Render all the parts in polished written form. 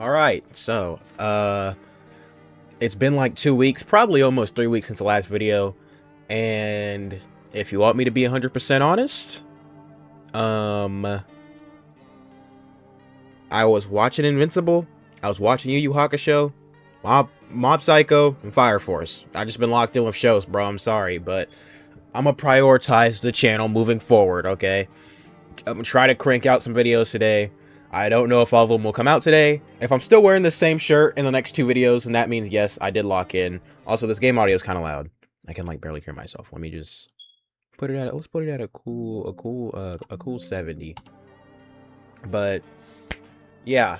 All right, so it's been like 2 weeks, probably almost 3 weeks since the last video, and if you want me to be 100% honest, I was watching Invincible, I was watching Yu Yu Hakusho, Mob Psycho, and Fire Force. I just been locked in with shows, bro. I'm sorry, but I'm gonna prioritize the channel moving forward. Okay, I'm gonna try to crank out some videos today. I don't know if all of them will come out today. If I'm still wearing the same shirt in the next 2 videos, and that means yes, I did lock in. Also, this game audio is kind of loud. I can like barely hear myself. Let me just put it at. Let's put it at a cool 70. But yeah,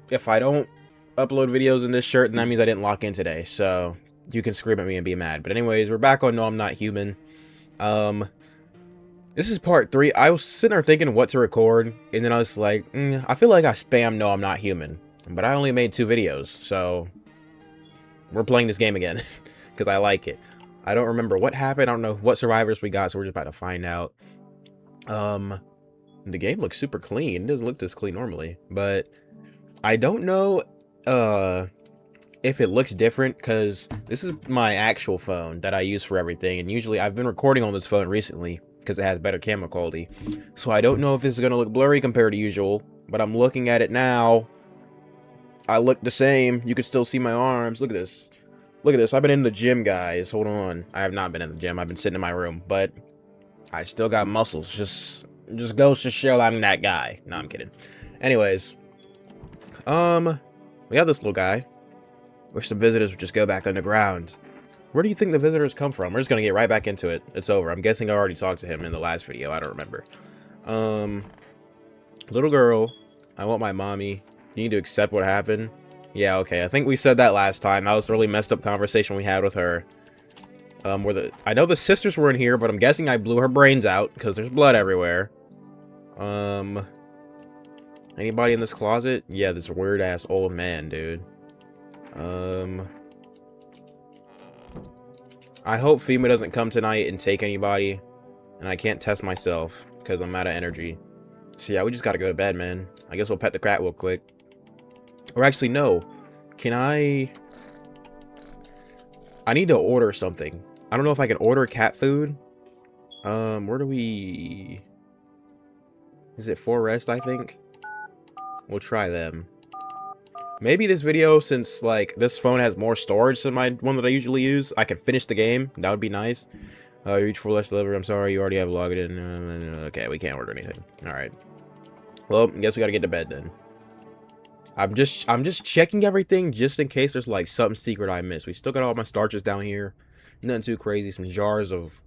if I don't upload videos in this shirt, then that means I didn't lock in today. So you can scream at me and be mad. But anyways, we're back on No, I'm Not Human. This is part 3. I was sitting there thinking what to record, and then I was like, I feel like I spammed No, I'm Not Human. But I only made 2 videos, so we're playing this game again, because I like it. I don't remember what happened, I don't know what survivors we got, so we're just about to find out. The game looks super clean. It doesn't look this clean normally, but I don't know if it looks different, because this is my actual phone that I use for everything, and usually I've been recording on this phone recently, because it has better camera quality. So I don't know if this is going to look blurry compared to usual, but I'm looking at it now. I look the same. You can still see my arms. Look at this. Look at this. I've been in the gym, guys. Hold on. I have not been in the gym. I've been sitting in my room, but I still got muscles. Just goes to show I'm that guy. No, I'm kidding. Anyways, we have this little guy. Wish the visitors would just go back underground. Where do you think the visitors come from? We're just gonna get right back into it. It's over. I'm guessing I already talked to him in the last video. I don't remember. Little girl, I want my mommy. You need to accept what happened. Yeah, okay. I think we said that last time. That was a really messed up conversation we had with her. I know the sisters were in here, but I'm guessing I blew her brains out because there's blood everywhere. Anybody in this closet? Yeah, this weird ass old man, dude. I hope FEMA doesn't come tonight and take anybody, and I can't test myself because I'm out of energy. So yeah, we just gotta go to bed, man. I guess we'll pet the cat real quick. Or actually, no. Can I need to order something. I don't know if I can order cat food. Where do we... Is it Forest, I think? We'll try them. Maybe this video, since like this phone has more storage than my one that I usually use, I can finish the game. That would be nice. Reach for less delivery. I'm sorry, you already have logged in. Okay, we can't order anything. All right. Well, I guess we gotta get to bed then. I'm just checking everything just in case there's like something secret I missed. We still got all my starches down here. Nothing too crazy. Some jars of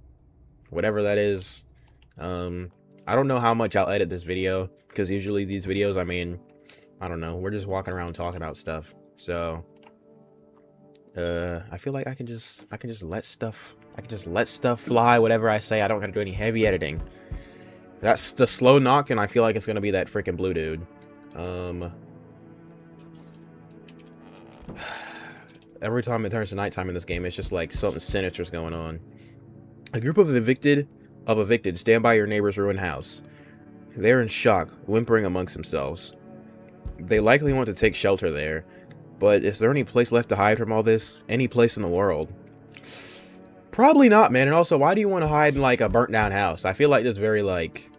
whatever that is. I don't know how much I'll edit this video because usually these videos, I mean, I don't know. We're just walking around talking about stuff. So, I feel like I can just let stuff fly. Whatever I say, I don't gotta do any heavy editing. That's the slow knock, and I feel like it's gonna be that freaking blue dude. Every time it turns to nighttime in this game, it's just like something sinister's going on. A group of evicted stand by your neighbor's ruined house. They're in shock, whimpering amongst themselves. They likely want to take shelter there, but is there any place left to hide from all this? Any place in the world? Probably not, man. And also, why do you want to hide in like a burnt down house? I feel like this very like,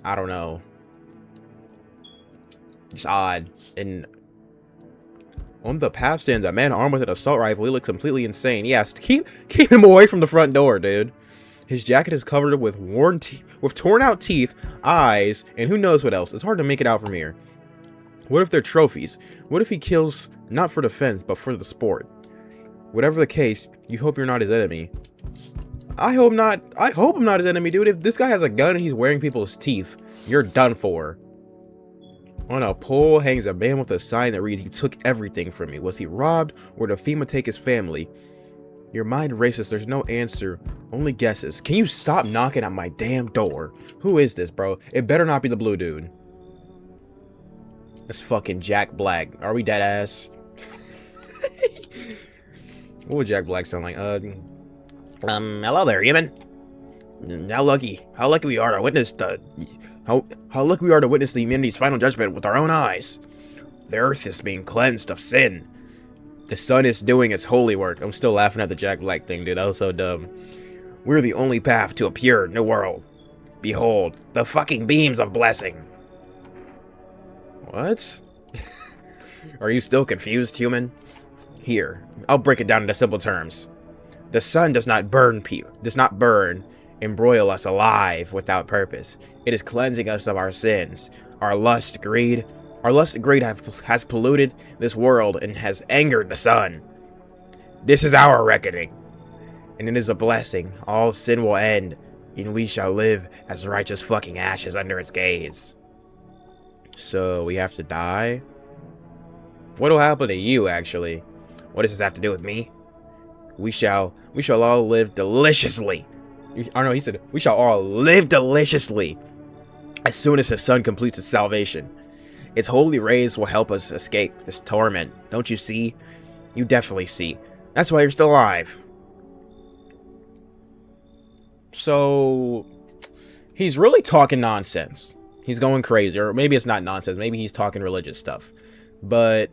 I don't know, it's odd. And on the path stands a man armed with an assault rifle. He looks completely insane. Yes, keep him away from the front door, dude. His jacket is covered with torn out teeth, eyes, and who knows what else. It's hard to make it out from here. What if they're trophies? What if he kills not for defense, but for the sport? Whatever the case, you hope you're not his enemy. I hope not. I hope I'm not his enemy, dude. If this guy has a gun and he's wearing people's teeth, you're done for. On a pole hangs a man with a sign that reads, "He took everything from me." Was he robbed, or did FEMA take his family? Your mind races. There's no answer, only guesses. Can you stop knocking at my damn door? Who is this, bro? It better not be the blue dude. It's fucking Jack Black. Are we dead ass? What would Jack Black sound like? Hello there, human. How lucky we are to witness the how lucky we are to witness the humanity's final judgment with our own eyes. The earth is being cleansed of sin. The sun is doing its holy work. I'm still laughing at the Jack Black thing, dude. That was so dumb. We're the only path to a pure new world. Behold, the fucking beams of blessing. What? Are you still confused, human? Here, I'll break it down into simple terms. The sun does not burn, embroil us alive without purpose. It is cleansing us of our sins, our lust, greed. Our lust and greed has polluted this world and has angered the sun. This is our reckoning, and it is a blessing. All sin will end, and we shall live as righteous fucking ashes under its gaze. So we have to die? What'll happen to you, actually? What does this have to do with me? We shall all live deliciously. I know he said we shall all live deliciously as soon as the sun completes its salvation. Its holy rays will help us escape this torment. Don't you see? You definitely see. That's why you're still alive. So he's really talking nonsense. He's going crazy, or maybe it's not nonsense. Maybe he's talking religious stuff. But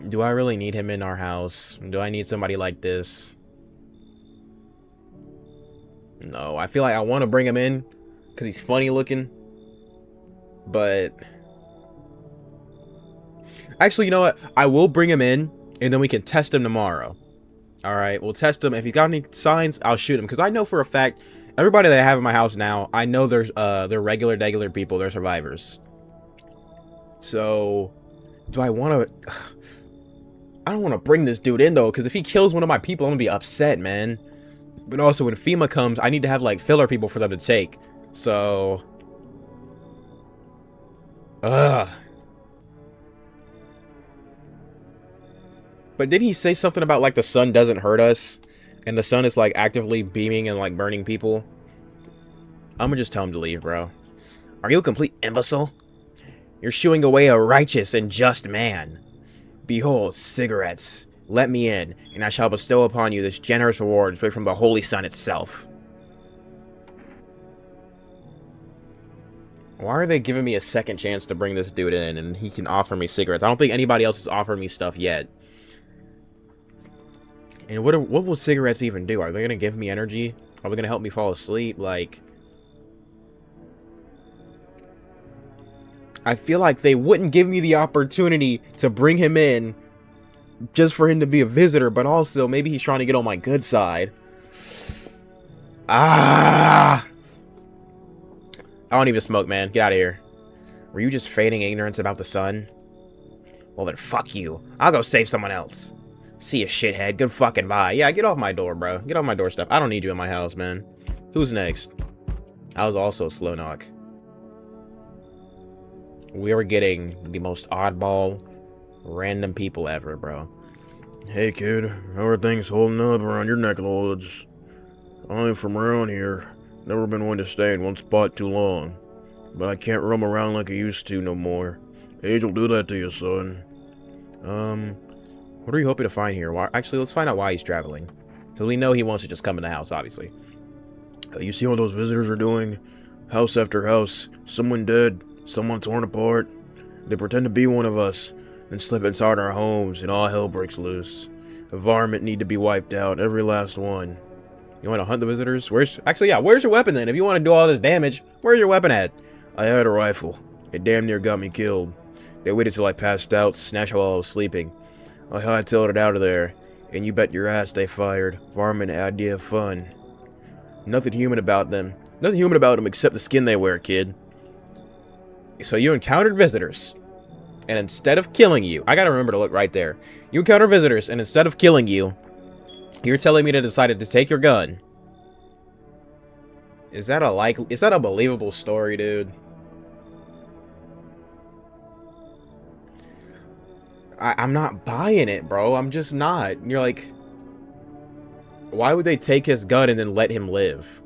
do I really need him in our house? Do I need somebody like this? No, I feel like I want to bring him in because he's funny looking. But actually, you know what? I will bring him in, and then we can test him tomorrow. All right, we'll test him. If he got any signs, I'll shoot him. Because I know for a fact, everybody that I have in my house now, I know they're regular people. They're survivors. So, do I want to? I don't want to bring this dude in, though, because if he kills one of my people, I'm going to be upset, man. But also, when FEMA comes, I need to have, like, filler people for them to take. So... Ugh. But did he say something about, like, the sun doesn't hurt us? And the sun is, like, actively beaming and, like, burning people? I'm gonna just tell him to leave, bro. Are you a complete imbecile? You're shooing away a righteous and just man. Behold, cigarettes. Let me in, and I shall bestow upon you this generous reward straight from the holy sun itself. Why are they giving me a second chance to bring this dude in, and he can offer me cigarettes? I don't think anybody else has offered me stuff yet. And what will cigarettes even do? Are they going to give me energy? Are they going to help me fall asleep? Like, I feel like they wouldn't give me the opportunity to bring him in just for him to be a visitor, but also maybe he's trying to get on my good side. Ah! I don't even smoke, man. Get out of here. Were you just feigning ignorance about the sun? Well then, fuck you. I'll go save someone else. See ya, shithead. Good fucking bye. Yeah, get off my door, bro. Get off my doorstep. I don't need you in my house, man. Who's next? I was also a slow knock. We are getting the most oddball, random people ever, bro. Hey, kid. How are things holding up around your neck of the woods? I'm from around here. Never been one to stay in one spot too long. But I can't roam around like I used to no more. Age will do that to you, son. What are you hoping to find here? Actually, let's find out why he's traveling. Because we know he wants to just come in the house, obviously. You see what those visitors are doing? House after house. Someone dead. Someone torn apart. They pretend to be one of us. Then slip inside our homes and all hell breaks loose. The varmint need to be wiped out. Every last one. You want to hunt the visitors? Where's your weapon then? If you want to do all this damage, where's your weapon at? I had a rifle. It damn near got me killed. They waited till I passed out, snatched while I was sleeping. I hightailed it out of there, and you bet your ass they fired. Varmint idea of fun. Nothing human about them. Nothing human about them except the skin they wear, kid. So you encountered visitors, and instead of killing you, I gotta remember to look right there. You encounter visitors, and instead of killing you, you're telling me to decided to take your gun. Is that a believable story, dude? I'm not buying it, bro. I'm just not. And you're like, why would they take his gun and then let him live?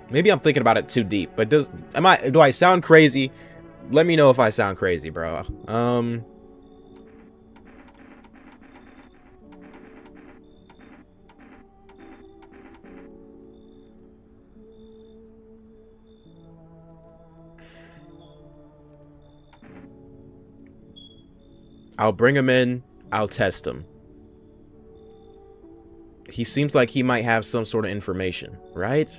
Maybe I'm thinking about it too deep, but do I sound crazy? Let me know if I sound crazy, bro. I'll bring him in. I'll test him. He seems like he might have some sort of information, right?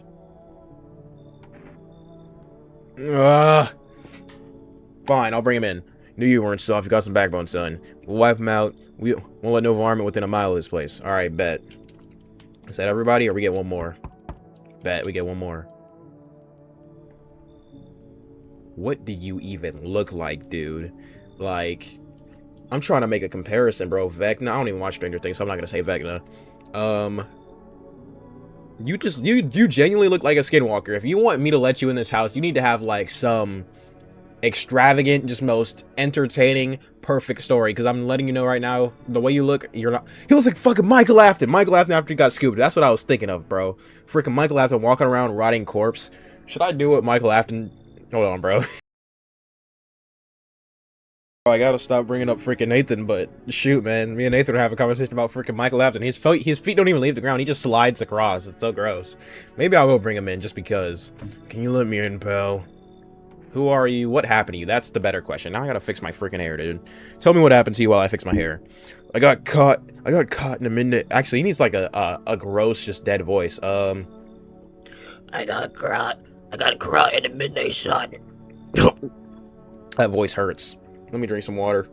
Fine, I'll bring him in. Knew you weren't soft. You got some backbone, son. We'll wipe him out. We won't let no varmint within a mile of this place. All right, bet. Is that everybody, or we get one more? Bet we get one more. What do you even look like, dude? Like, I'm trying to make a comparison, bro. Vecna. I don't even watch Stranger Things, so I'm not gonna say Vecna. You genuinely look like a skinwalker. If you want me to let you in this house, you need to have like some extravagant, just most entertaining, perfect story. Because I'm letting you know right now, the way you look, you're not. He looks like fucking Michael Afton. Michael Afton after he got scooped. That's what I was thinking of, bro. Freaking Michael Afton walking around rotting corpse. Should I do what Michael Afton? Hold on, bro. I gotta stop bringing up freaking Nathan, but shoot, man. Me and Nathan are having a conversation about freaking Michael Afton. His feet don't even leave the ground. He just slides across. It's so gross. Maybe I will bring him in just because. Can you let me in, pal? Who are you? What happened to you? That's the better question. Now I gotta fix my freaking hair, dude. Tell me what happened to you while I fix my hair. I got caught in a midnight. Actually, he needs like a gross, just dead voice. I got caught in the midnight sun. That voice hurts. Let me drink some water.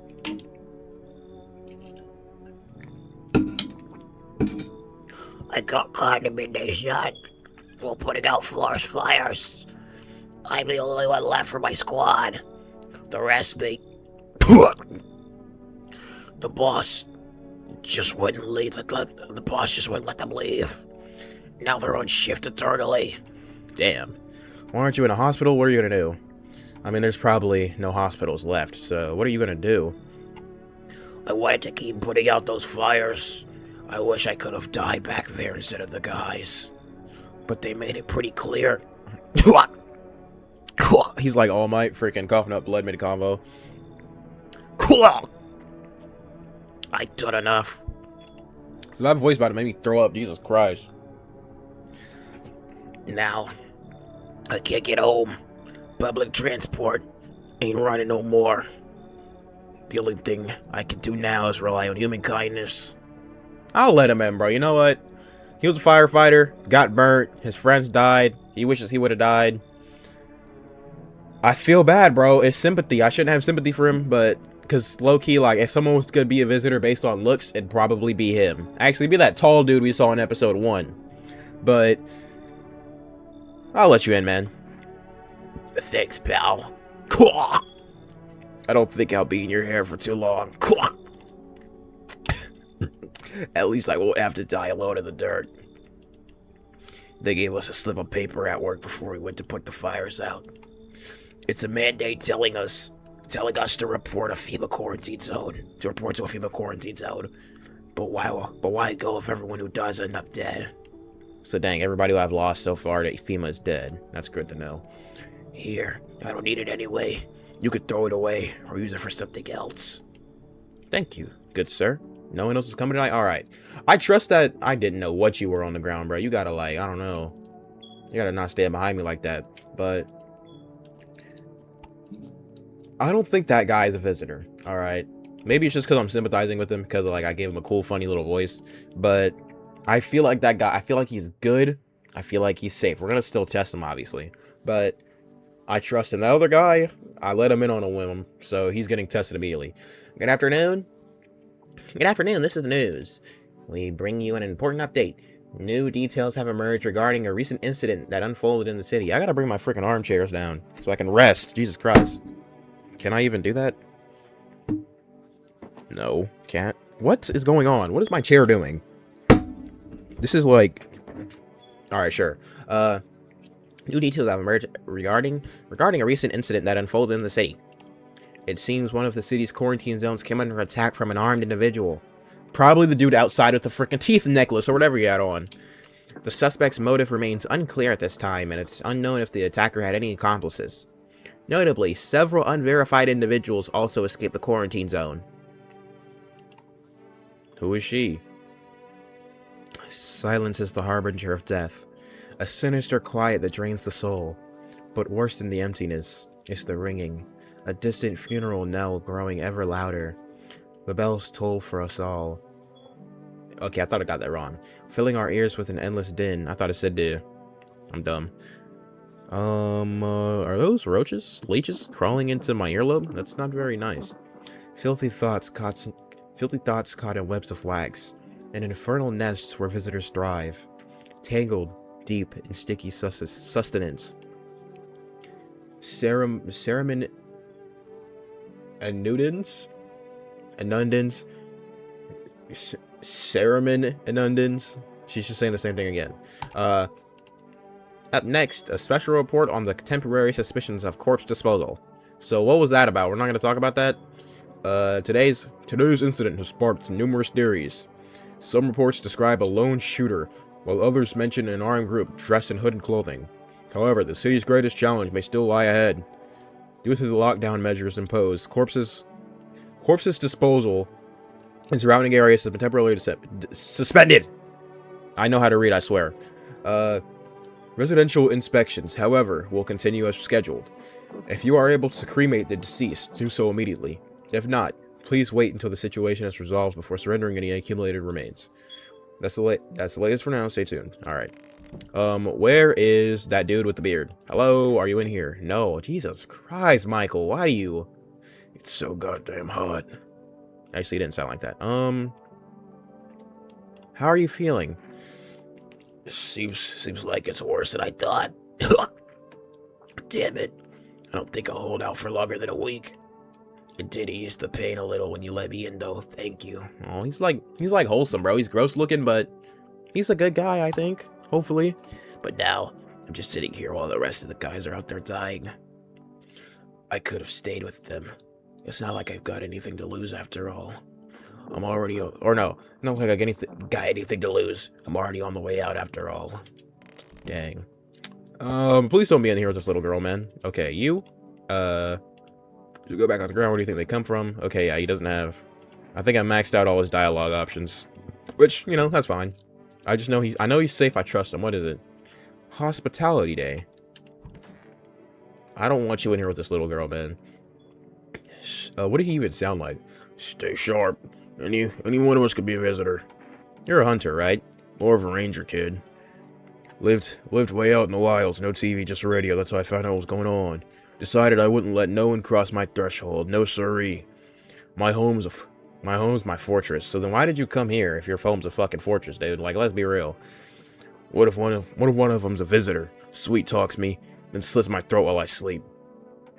I got caught in the midnight sun while putting out forest fires. I'm the only one left for my squad. The rest, the boss just wouldn't leave. The boss just wouldn't let them leave. Now they're on shift eternally. Damn. Why aren't you in a hospital? What are you gonna do? I mean, there's probably no hospitals left, so what are you gonna do? I wanted to keep putting out those fires. I wish I could have died back there instead of the guys. But they made it pretty clear. He's like All Might, freaking coughing up blood mid-convo. I done enough. So that voice about to make me throw up, Jesus Christ. Now, I can't get home. Public transport ain't running no more. The only thing I can do now is rely on human kindness. I'll let him in, bro. You know what? He was a firefighter, got burnt, his friends died. He wishes he would have died. I feel bad, bro. It's sympathy. I shouldn't have sympathy for him, but because low-key, like, if someone was gonna be a visitor based on looks, it'd probably be him. Actually, it'd be that tall dude we saw in episode 1. But I'll let you in, man. Thanks, pal. I don't think I'll be in your hair for too long. At least I won't have to die alone in the dirt. They gave us a slip of paper at work before we went to put the fires out. It's a mandate telling us to report a FEMA quarantine zone. To report to a FEMA quarantine zone. But why go if everyone who does end up dead? So dang, everybody who I've lost so far to FEMA is dead. That's good to know. Here, I don't need it anyway. You could throw it away or use it for something else. Thank you, good sir. No one else is coming tonight? Alright. I trust that I didn't know what you were on the ground, bro. You gotta, like, I don't know. You gotta not stand behind me like that. But I don't think that guy is a visitor. Alright. Maybe it's just because I'm sympathizing with him because, like, I gave him a cool, funny little voice. But I feel like that guy, I feel like he's good. I feel like he's safe. We're gonna still test him, obviously. But I trust him. That other guy, I let him in on a whim, so he's getting tested immediately. Good afternoon. Good afternoon, this is the news. We bring you an important update. New details have emerged regarding a recent incident that unfolded in the city. I gotta bring my freaking armchairs down so I can rest. Jesus Christ. Can I even do that? No, can't. What is going on? What is my chair doing? This is like... Alright, sure. New details have emerged regarding a recent incident that unfolded in the city. It seems one of the city's quarantine zones came under attack from an armed individual. Probably the dude outside with the freaking teeth necklace or whatever he had on. The suspect's motive remains unclear at this time, and it's unknown if the attacker had any accomplices. Notably, several unverified individuals also escaped the quarantine zone. Who is she? Silence is the harbinger of death. A sinister quiet that drains the soul. But worse than the emptiness is the ringing. A distant funeral knell growing ever louder. The bells toll for us all. Okay, I thought I got that wrong. Filling our ears with an endless din. I thought it said "de." I'm dumb. Are those roaches? Leeches crawling into my earlobe? That's not very nice. Filthy thoughts caught in webs of wax, and infernal nests where visitors thrive, tangled deep in sticky sustenance. Ceremin Anudins? Ceremin Anundins? She's just saying the same thing again. Up next, a special report on the temporary suspicions of corpse disposal. So what was that about? We're not going to talk about that. Today's incident has sparked numerous theories. Some reports describe a lone shooter, while others mention an armed group dressed in hooded clothing. However, the city's greatest challenge may still lie ahead. Due to the lockdown measures imposed, corpses disposal in surrounding areas has been temporarily suspended. I know how to read, I swear. Residential inspections, however, will continue as scheduled. If you are able to cremate the deceased, do so immediately. If not, please wait until the situation is resolved before surrendering any accumulated remains. That's the latest for now. Stay tuned. All right. Where is that dude with the beard? Hello, are you in here? No. Jesus Christ, Michael, why do you? It's so goddamn hot. Actually, it didn't sound like that. How are you feeling? Seems like it's worse than I thought. Damn it. I don't think I'll hold out for longer than a week. It did ease the pain a little when you let me in, though. Thank you. Oh, he's like wholesome, bro. He's gross looking, but he's a good guy, I think. Hopefully. But now, I'm just sitting here while the rest of the guys are out there dying. I could have stayed with them. It's not like I've got anything to lose after all. I'm already, or no, not like I got anything to lose. I'm already on the way out after all. Dang. Please don't be in here with this little girl, man. Okay, you go back on the ground. Where do you think they come from? Okay, yeah, he doesn't have. I think I maxed out all his dialogue options, which, you know, that's fine. I just know I know he's safe. I trust him. What is it? Hospitality Day. I don't want you in here with this little girl, man. What did he even sound like? Stay sharp. Any one of us could be a visitor. You're a hunter, right? More of a ranger, kid. Lived way out in the wilds. No TV, just radio. That's how I found out what was going on. Decided I wouldn't let no one cross my threshold. No siree. My home's my fortress. So then why did you come here if your home's a fucking fortress, dude? Like, let's be real. What if one of them's a visitor? Sweet talks me, then slits my throat while I sleep.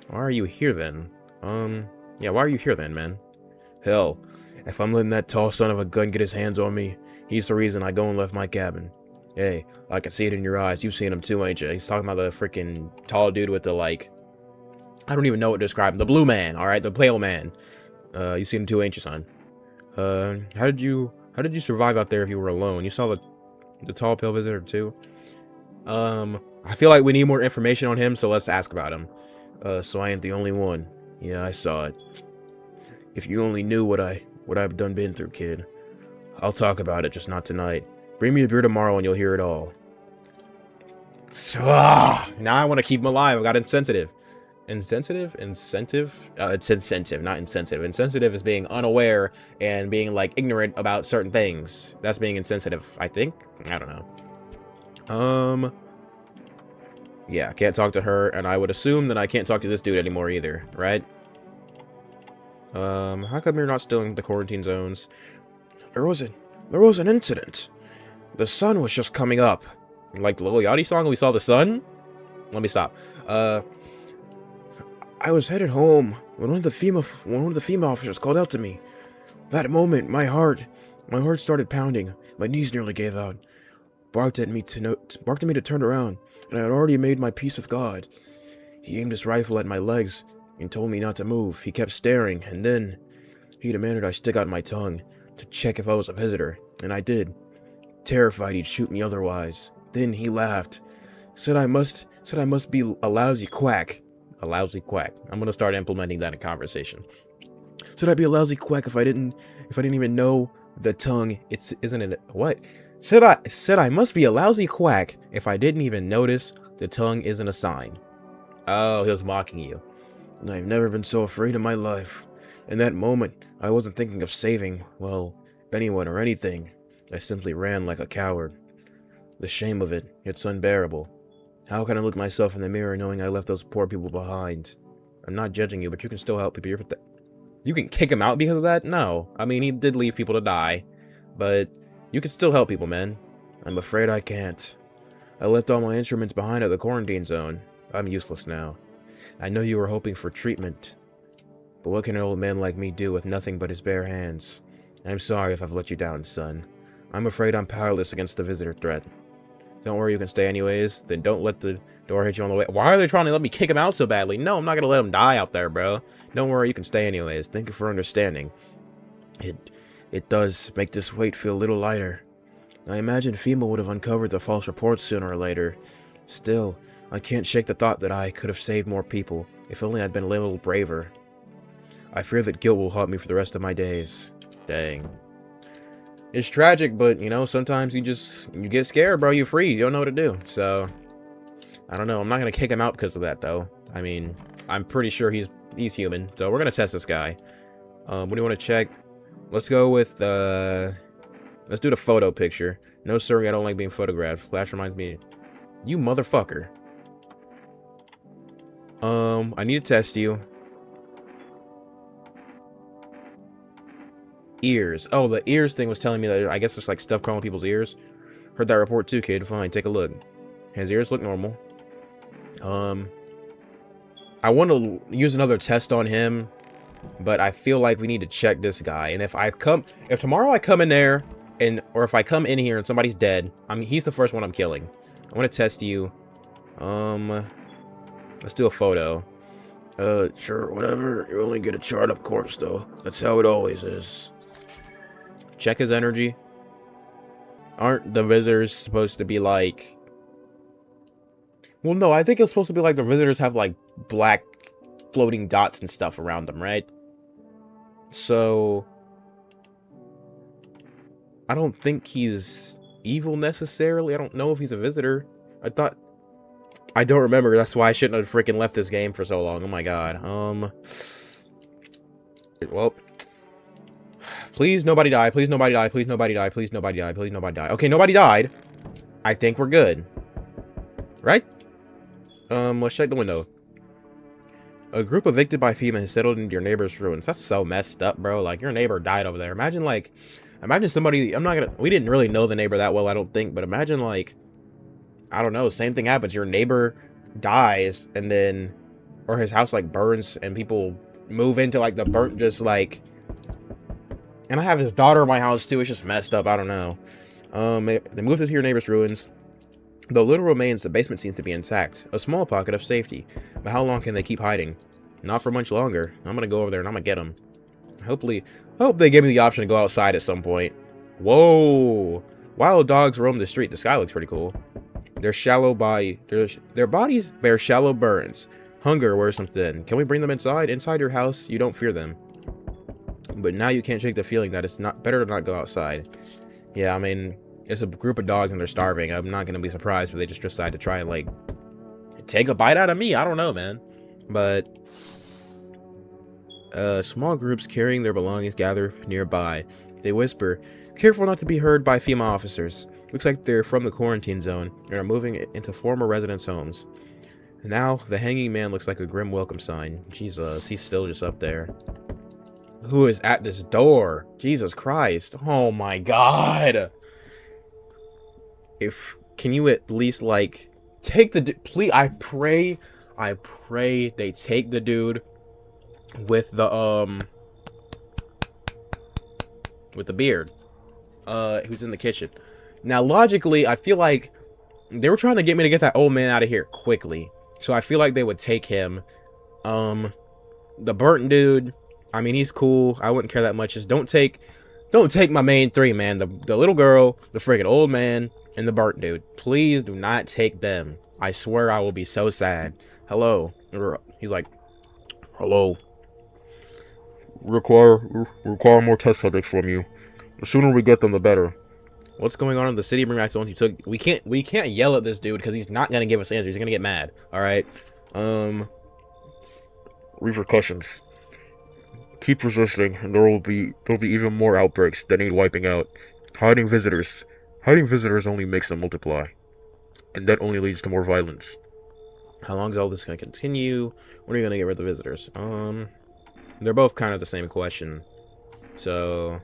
Why are you here then? Yeah, why are you here then, man? Hell, if I'm letting that tall son of a gun get his hands on me, he's the reason I go and left my cabin. Hey, I can see it in your eyes. You've seen him too, ain't you? He's talking about the freaking tall dude with the, like, I don't even know what to describe him. The blue man, alright? The pale man. You seen him too, ain't you, son? How did you survive out there if you were alone? You saw the tall pale visitor too? I feel like we need more information on him, so let's ask about him. So I ain't the only one. Yeah, I saw it. If you only knew what I've been through, kid. I'll talk about it, just not tonight. Bring me a beer tomorrow and you'll hear it all. Now I want to keep him alive. I got insensitive. Insensitive? Incentive? It's insensitive, not insensitive. Insensitive is being unaware and being, like, ignorant about certain things. That's being insensitive, I think. I don't know. Yeah, I can't talk to her, and I would assume that I can't talk to this dude anymore either, right? How come you're not still in the quarantine zones? There was an incident. The sun was just coming up. Like the Lil Yachty song, we saw the sun? Let me stop. I was headed home when one of the female officers called out to me. That moment, my heart started pounding. My knees nearly gave out. Barked at me to turn around, and I had already made my peace with God. He aimed his rifle at my legs and told me not to move. He kept staring, and then he demanded I stick out my tongue to check if I was a visitor, and I did. Terrified he'd shoot me otherwise. Then he laughed. Said I must be a lousy quack. A lousy quack. I'm gonna start implementing that in conversation. Said I'd be a lousy quack if I didn't even know the tongue. Isn't it what? Said I must be a lousy quack if I didn't even notice the tongue isn't a sign. Oh, he was mocking you. I've never been so afraid in my life. In that moment, I wasn't thinking of saving, well, anyone or anything. I simply ran like a coward. The shame of it, it's unbearable. How can I look myself in the mirror knowing I left those poor people behind? I'm not judging you, but you can still help people. You can kick him out because of that? No. I mean, he did leave people to die. But you can still help people, man. I'm afraid I can't. I left all my instruments behind at the quarantine zone. I'm useless now. I know you were hoping for treatment. But what can an old man like me do with nothing but his bare hands? I'm sorry if I've let you down, son. I'm afraid I'm powerless against the visitor threat. Don't worry, you can stay anyways. Then don't let the door hit you on the way. Why are they trying to let me kick him out so badly? No, I'm not gonna let him die out there, bro. Don't worry, you can stay anyways. Thank you for understanding. It does make this weight feel a little lighter. I imagine FEMA would have uncovered the false reports sooner or later. Still, I can't shake the thought that I could have saved more people, if only I'd been a little braver. I fear that guilt will haunt me for the rest of my days. Dang. It's tragic, but, you know, sometimes you get scared, bro. You're free. You don't know what to do. So, I don't know. I'm not going to kick him out because of that, though. I mean, I'm pretty sure he's human. So, we're going to test this guy. What do you want to check? Let's go with, let's do the photo picture. No, sir, I don't like being photographed. Flash reminds me. You motherfucker. I need to test you. Ears. Oh, the ears thing was telling me that I guess it's like stuff crawling people's ears. Heard that report too, kid. Fine, take a look. His ears look normal. I want to use another test on him, but I feel like we need to check this guy. And if tomorrow I come in there or if I come in here and somebody's dead, he's the first one I'm killing. I want to test you. Let's do a photo. Sure, whatever. You only get a charred up corpse though. That's how it always is. Check his energy. Aren't the visitors supposed to be like... Well, no, I think it's supposed to be like the visitors have like black floating dots and stuff around them, right? So... I don't think he's evil necessarily. I don't know if he's a visitor. I don't remember. That's why I shouldn't have freaking left this game for so long. Oh my god. Well... Please, nobody die. Please, nobody die. Please, nobody die. Please, nobody die. Please, nobody die. Okay, nobody died. I think we're good. Right? Let's check the window. A group evicted by FEMA has settled into your neighbor's ruins. That's so messed up, bro. Like, your neighbor died over there. Imagine somebody... We didn't really know the neighbor that well, I don't think. But imagine, like... I don't know. Same thing happens. Your neighbor dies, and then... Or his house, like, burns, and people move into, like, the burnt, just, like... And I have his daughter in my house, too. It's just messed up. I don't know. They moved into your neighbor's ruins. Though little remains, the basement seems to be intact. A small pocket of safety. But how long can they keep hiding? Not for much longer. I'm gonna go over there and I'm gonna get them. I hope they give me the option to go outside at some point. Whoa! Wild dogs roam the street. The sky looks pretty cool. Their bodies bear shallow burns. Hunger wears them thin. Can we bring them inside? Inside your house, you don't fear them. But now you can't shake the feeling that it's not better to not go outside. Yeah, I mean, it's a group of dogs and they're starving. I'm not going to be surprised if they just decide to try and, like, take a bite out of me. I don't know, man. But, small groups carrying their belongings gather nearby. They whisper, careful not to be heard by FEMA officers. Looks like they're from the quarantine zone and are moving into former residents' homes. Now, the hanging man looks like a grim welcome sign. Jesus, he's still just up there. Who is at this door? Jesus Christ. Oh my god. Can you at least, like, take the please, I pray they take the dude with the beard, who's in the kitchen. Now, logically, I feel like they were trying to get me to get that old man out of here quickly. So I feel like they would take him. The burnt dude, I mean, he's cool. I wouldn't care that much. Just don't take my main three, man. The little girl, the freaking old man, and the burnt dude. Please do not take them. I swear I will be so sad. Hello. He's like, hello. Require more test subjects from you. The sooner we get them, the better. What's going on in the city? Bring back the ones you took. We can't yell at this dude because he's not gonna give us answers. He's gonna get mad. All right. Repercussions. Keep resisting, and there'll be even more outbreaks that need wiping out. Hiding visitors. Hiding visitors only makes them multiply, and that only leads to more violence. How long is all this gonna continue? When are you gonna get rid of the visitors? They're both kind of the same question. So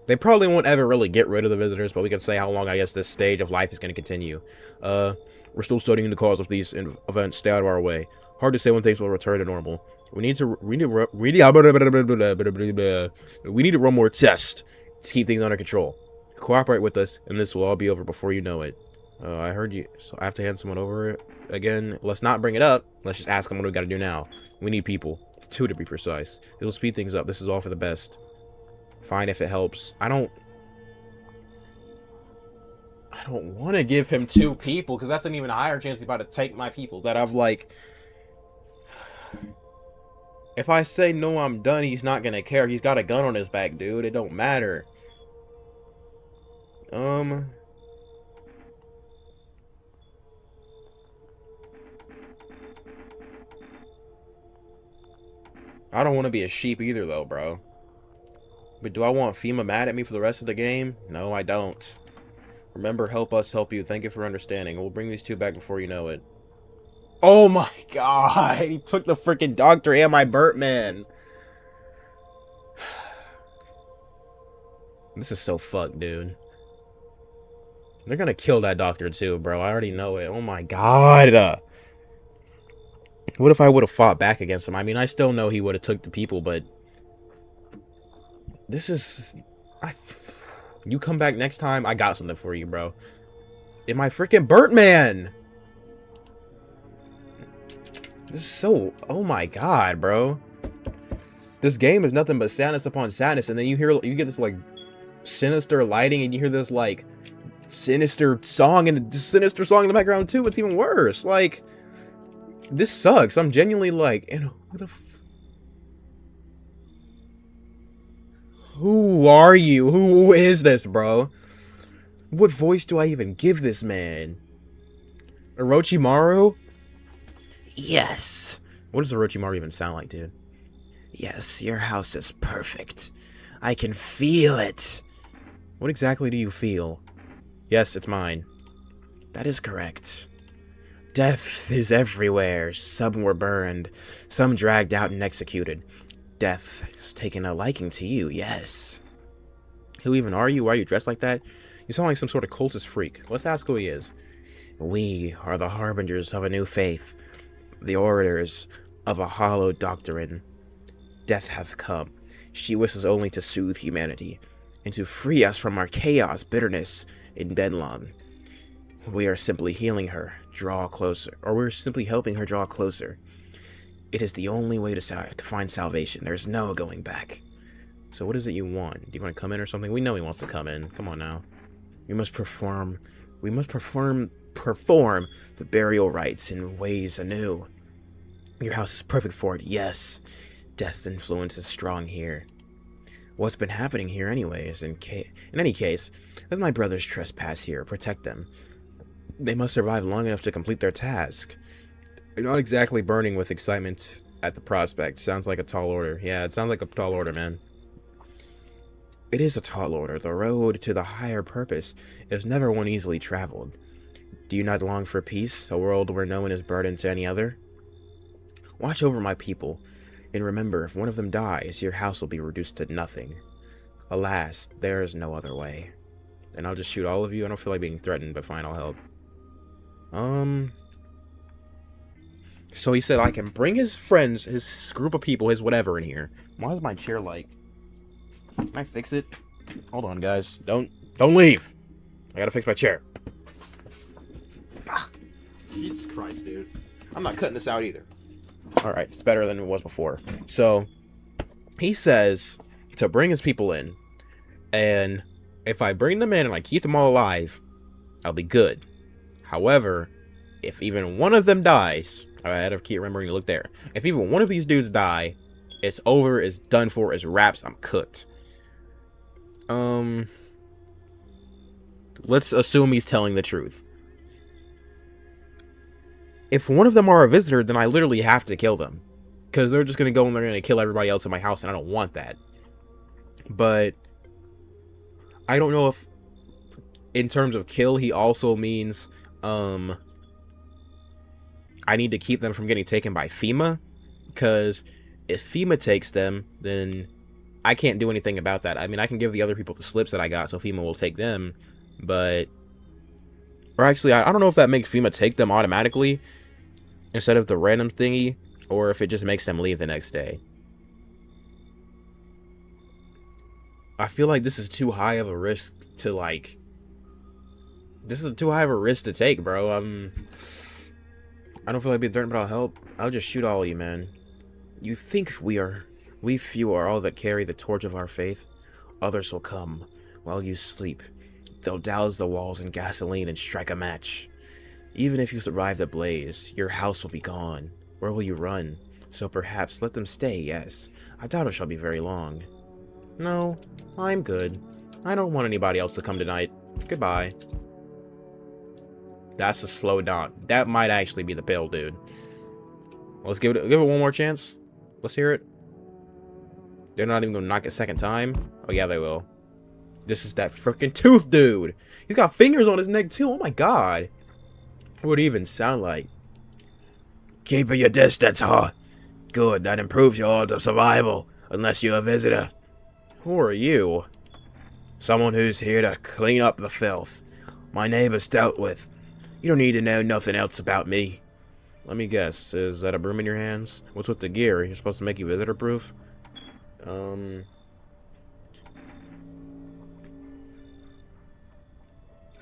they probably won't ever really get rid of the visitors, but we can say how long I guess this stage of life is gonna continue. We're still studying the cause of these events. Stay out of our way. Hard to say when things will return to normal. We need to run more tests to keep things under control. Cooperate with us, and this will all be over before you know it. I heard you, so I have to hand someone over it again. Let's not bring it up. Let's just ask them what we got to do now. We need people, 2 to be precise. It'll speed things up. This is all for the best. Fine if it helps. I don't want to give him 2 people because that's an even higher chance he's about to take my people that I've like. If I say no, I'm done, he's not gonna care. He's got a gun on his back, dude. It don't matter. I don't want to be a sheep either, though, bro. But do I want FEMA mad at me for the rest of the game? No, I don't. Remember, help us help you. Thank you for understanding. We'll bring these 2 back before you know it. Oh my god! He took the freaking doctor and my Bertman! This is so fucked, dude. They're gonna kill that doctor too, bro. I already know it. Oh my god! What if I would have fought back against him? I mean, I still know he would have took the people, but... This is... You come back next time, I got something for you, bro. In my freaking Bertman! This is so... Oh my god, bro. This game is nothing but sadness upon sadness, and then you get this, like, sinister lighting, and you hear this, like, sinister song, and a sinister song in the background, too. It's even worse. Like, this sucks. I'm genuinely, like, and who the who are you? Who is this, bro? What voice do I even give this man? Orochimaru? Yes. What does Orochimaru even sound like, dude? Yes, your house is perfect. I can feel it. What exactly do you feel? Yes, it's mine. That is correct. Death is everywhere. Some were burned, some dragged out and executed. Death has taken a liking to you, yes. Who even are you? Why are you dressed like that? You sound like some sort of cultist freak. Let's ask who he is. We are the harbingers of a new faith, the orators of a hollow doctrine. Death hath come. She wishes only to soothe humanity, and to free us from our chaos, bitterness, and bedlam. We are simply healing her, draw closer, or we're simply helping her draw closer. It is the only way to find salvation. There's no going back. So what is it you want? Do you want to come in or something? We know he wants to come in. Come on now. We must perform the burial rites in ways anew. Your house is perfect for it, yes. Death's influence is strong here. What's been happening here anyways? In any case, let my brothers trespass here. Protect them. They must survive long enough to complete their task. You're not exactly burning with excitement at the prospect. Sounds like a tall order. Yeah, it sounds like a tall order, man. It is a tall order. The road to the higher purpose is never one easily traveled. Do you not long for peace, a world where no one is burdened to any other? Watch over my people, and remember, if one of them dies, your house will be reduced to nothing. Alas, there is no other way. And I'll just shoot all of you. I don't feel like being threatened, but fine, I'll help. So he said I can bring his friends, his group of people, his whatever in here. Why is my chair like... Can I fix it? Hold on, guys. Don't leave. I gotta fix my chair. Ah, Jesus Christ, dude. I'm not cutting this out either. Alright, it's better than it was before. So, he says to bring his people in. And if I bring them in and I keep them all alive, I'll be good. However, if even one of them dies... I had to keep remembering to look there. If even one of these dudes die, it's over, it's done for, it's wraps, I'm cooked. Let's assume he's telling the truth. If one of them are a visitor, then I literally have to kill them. because they're just gonna go and they're gonna kill everybody else in my house, and I don't want that. But I don't know if, in terms of kill, he also means I need to keep them from getting taken by FEMA, because if FEMA takes them, then I can't do anything about that. I mean, I can give the other people the slips that I got, so FEMA will take them, but... Or actually, I don't know if that makes FEMA take them automatically instead of the random thingy, or if it just makes them leave the next day. I feel like this is too high of a risk to, like... This is too high of a risk to take, bro. I don't feel like being threatened, but I'll help. I'll just shoot all of you, man. You think we few are all that carry the torch of our faith? Others will come while you sleep. They'll douse the walls in gasoline and strike a match. Even if you survive the blaze, your house will be gone. Where will you run? So perhaps let them stay, yes. I doubt it shall be very long. No, I'm good. I don't want anybody else to come tonight. Goodbye. That's a slow down. That might actually be the pill, dude. Let's give it one more chance. Let's hear it. They're not even gonna knock it a second time. Oh yeah, they will. This is that freaking tooth dude. He's got fingers on his neck too. Oh my god. What would it even sound like? Keeping your distance, huh? Good, that improves your odds of survival. Unless you're a visitor. Who are you? Someone who's here to clean up the filth my neighbors dealt with. You don't need to know nothing else about me. Let me guess. Is that a broom in your hands? What's with the gear? You're supposed to make you visitor proof? I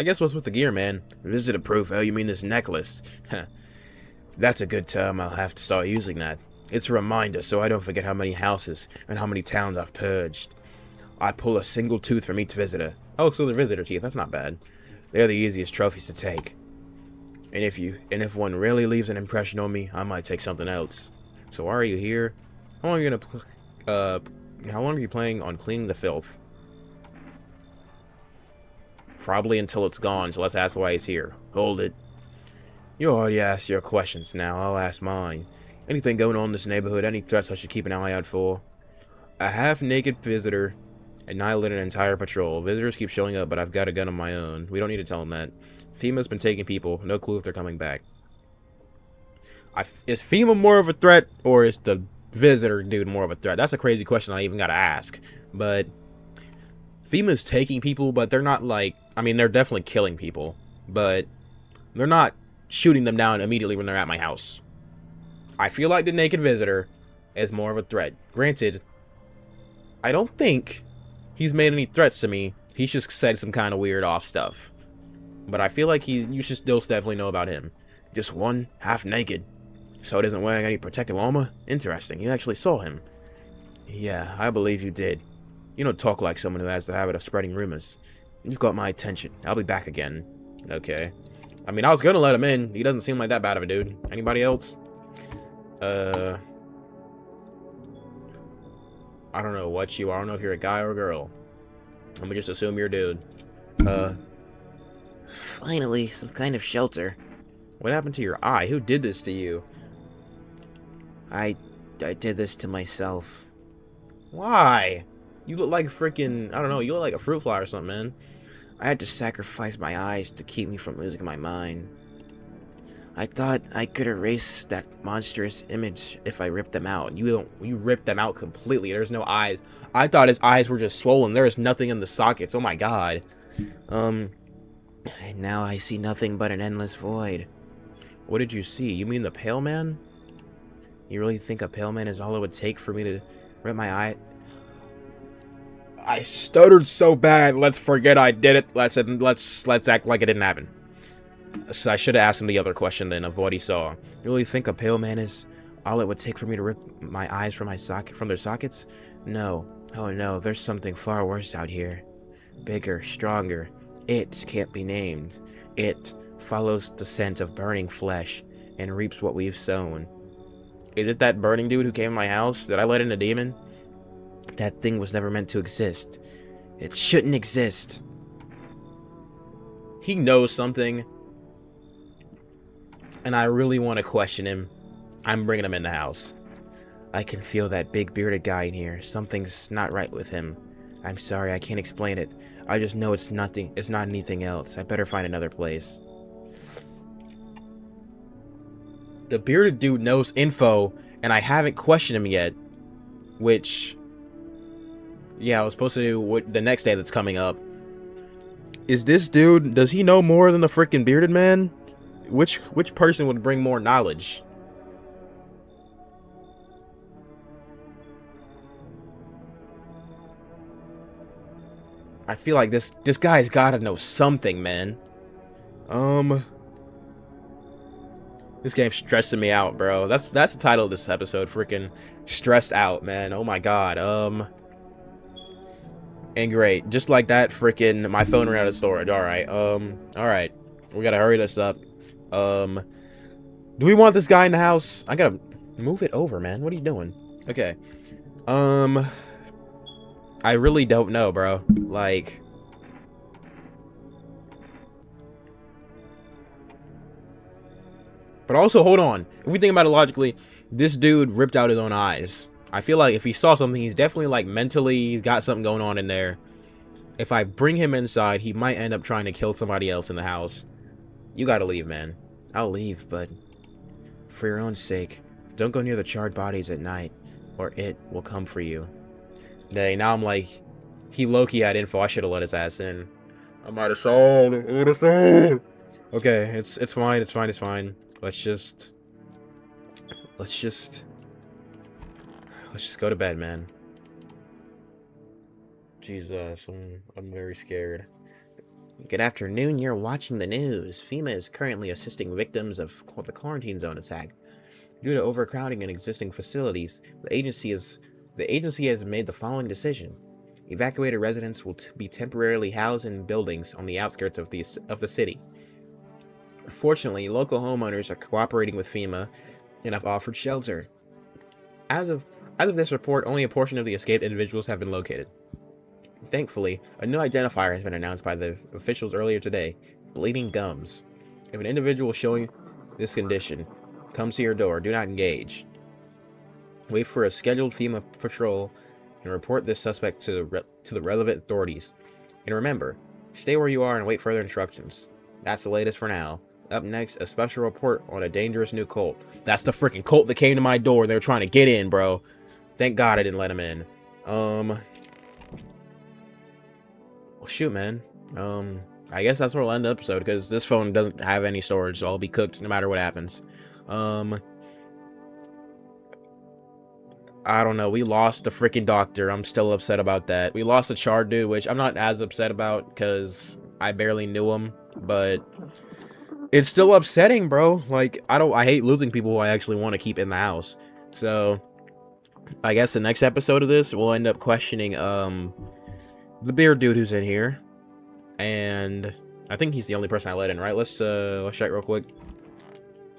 guess what's with the gear, man? Visitor proof? Oh, you mean this necklace? That's a good term. I'll have to start using that. It's a reminder so I don't forget how many houses and how many towns I've purged. I pull a single tooth from each visitor. Oh, so they're visitor teeth. That's not bad. They're the easiest trophies to take. And if one really leaves an impression on me, I might take something else. So why are you here? How long are you how long are you planning on cleaning the filth? Probably until it's gone, so let's ask why he's here. Hold it. You already asked your questions, now I'll ask mine. Anything going on in this neighborhood? Any threats I should keep an eye out for? A half-naked visitor annihilated an entire patrol. Visitors keep showing up, but I've got a gun of my own. We don't need to tell them that. FEMA's been taking people. No clue if they're coming back. Is FEMA more of a threat, or is the visitor dude more of a threat? That's a crazy question I even gotta ask. But FEMA's taking people, but they're not like... I mean, they're definitely killing people, but they're not shooting them down immediately when they're at my house. I feel like the naked visitor is more of a threat. Granted, I don't think he's made any threats to me. He's just said some kind of weird off stuff. But I feel like you should still definitely know about him. Just one, half naked. So it isn't wearing any protective armor? Interesting, you actually saw him. Yeah, I believe you did. You don't talk like someone who has the habit of spreading rumors. You've got my attention. I'll be back again. Okay. I mean, I was gonna let him in. He doesn't seem like that bad of a dude. Anybody else? I don't know what you are. I don't know if you're a guy or a girl. I'm gonna just assume you're a dude. Finally, some kind of shelter. What happened to your eye? Who did this to you? I did this to myself. Why? You look like freaking... I don't know. You look like a fruit fly or something, man. I had to sacrifice my eyes to keep me from losing my mind. I thought I could erase that monstrous image if I ripped them out. You ripped them out completely. There's no eyes. I thought his eyes were just swollen. There is nothing in the sockets. Oh my god. And now I see nothing but an endless void. What did you see? You mean the Pale Man? You really think a Pale Man is all it would take for me to rip my eye? I stuttered so bad. Let's forget I did it. Let's act like it didn't happen. So I should have asked him the other question then of what he saw. You really think a Pale Man is all it would take for me to rip my eyes from their sockets? No. Oh no, there's something far worse out here. Bigger, stronger. It can't be named. It follows the scent of burning flesh and reaps what we've sown. Is it that burning dude who came in my house? Did I let in a demon? That thing was never meant to exist. It shouldn't exist. He knows something. And I really want to question him. I'm bringing him in the house. I can feel that big bearded guy in here. Something's not right with him. I'm sorry, I can't explain it. I just know it's nothing. It's not anything else. I better find another place. The bearded dude knows info, and I haven't questioned him yet. Which, yeah, I was supposed to do the next day that's coming up. Is this dude, does he know more than the freaking bearded man? Which person would bring more knowledge? I feel like this guy's gotta know something, man. This game's stressing me out, bro. That's the title of this episode. Freaking stressed out, man. Oh my god. And great, just like that, freaking my phone ran out of storage. All right. We gotta hurry this up. Do we want this guy in the house? I gotta move it over, man. What are you doing? Okay. I really don't know, bro. Like, but also, hold on. If we think about it logically, this dude ripped out his own eyes. I feel like if he saw something, he's definitely, like, mentally, he's got something going on in there. If I bring him inside, he might end up trying to kill somebody else in the house. You gotta leave, man. I'll leave, but for your own sake, don't go near the charred bodies at night, or it will come for you. Dang, now I'm like, he low-key had info. I should have let his ass in. I might have sold. Okay, it's fine. Let's just go to bed, man. Jesus, I'm very scared. Good afternoon, you're watching the news. FEMA is currently assisting victims of the quarantine zone attack. Due to overcrowding in existing facilities, the agency has made the following decision. Evacuated residents will be temporarily housed in buildings on the outskirts of the city. Fortunately, local homeowners are cooperating with FEMA and have offered shelter. As of this report, only a portion of the escaped individuals have been located. Thankfully, a new identifier has been announced by the officials earlier today: bleeding gums. If an individual showing this condition comes to your door, do not engage. Wait for a scheduled FEMA patrol and report this suspect to the relevant authorities. And remember, stay where you are and wait further instructions. That's the latest for now. Up next, a special report on a dangerous new cult. That's the freaking cult that came to my door. They were trying to get in, bro. Thank God I didn't let him in. Well, shoot, man. I guess that's where we'll end the episode, because this phone doesn't have any storage, so I'll be cooked no matter what happens. I don't know. We lost the freaking doctor. I'm still upset about that. We lost the charred dude, which I'm not as upset about because I barely knew him, but it's still upsetting, bro. Like, I hate losing people who I actually want to keep in the house. So I guess the next episode of this, we'll end up questioning the beard dude who's in here, and I think he's the only person I let in, right? Let's check real quick.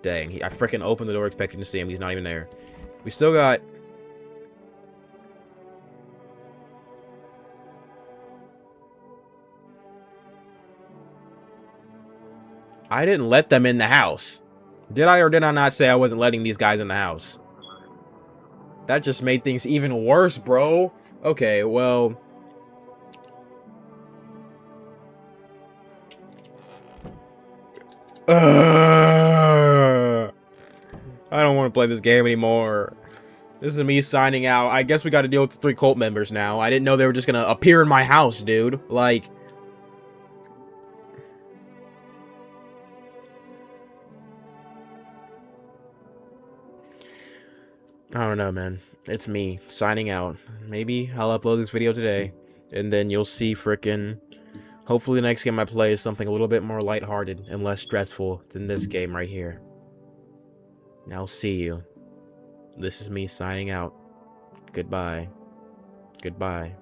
Dang, I freaking opened the door expecting to see him. He's not even there. We still got... I didn't let them in the house. Did I or did I not say I wasn't letting these guys in the house? That just made things even worse, bro. Okay, well... I don't want to play this game anymore. This is me signing out. I guess we got to deal with the 3 cult members now. I didn't know they were just going to appear in my house, dude. Like... I don't know, man. It's me signing out. Maybe I'll upload this video today, and then you'll see frickin'... Hopefully the next game I play is something a little bit more lighthearted and less stressful than this game right here. Now I'll see you. This is me signing out. Goodbye. Goodbye.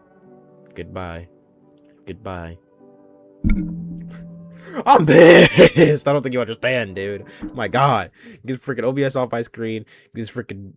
Goodbye. Goodbye. I'm pissed! I don't think you understand, dude. My god. Get freaking OBS off my screen. Get this freaking